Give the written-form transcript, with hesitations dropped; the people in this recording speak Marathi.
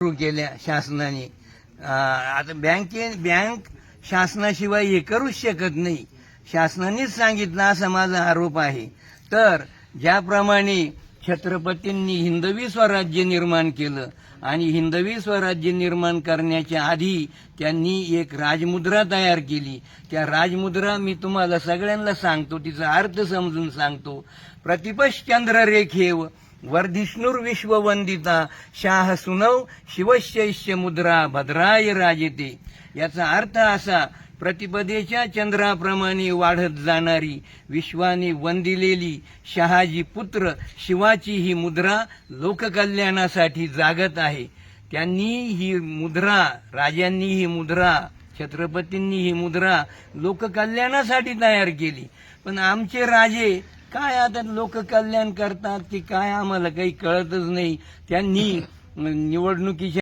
सुरू केल्या शासनाने। आता बँक शासनाशिवाय हे करूच शकत नाही, शासनानेच सांगितलं असा माझा आरोप आहे। तर ज्याप्रमाणे छत्रपतींनी हिंदवी स्वराज्य निर्माण केलं आणि हिंदवी स्वराज्य निर्माण करण्याच्या आधी त्यांनी एक राजमुद्रा तयार केली। त्या राजमुद्रा मी तुम्हाला सगळ्यांना सांगतो, तिचा अर्थ समजून सांगतो। प्रतिपश्चंद्र रेखेव वर्धिष्णुर विश्ववंदिता शाह सुनव शिवशैष्य मुद्रा भद्राय राजते। याचा अर्थ असा, प्रतिपदेच्या चंद्राप्रमाणे वाढत जाणारी विश्वाने वंदिलेली शहाजी पुत्र शिवाची ही मुद्रा लोककल्याणासाठी जागत आहे। त्यांनी ही मुद्रा, राजांनी ही मुद्रा, छत्रपतींनी ही मुद्रा लोककल्याणासाठी तयार केली। पण आमचे राजे काय आता लोककल्याण करतात की काय आम्हाला काही कळतच नाही। त्यांनी निवडणुकीच्या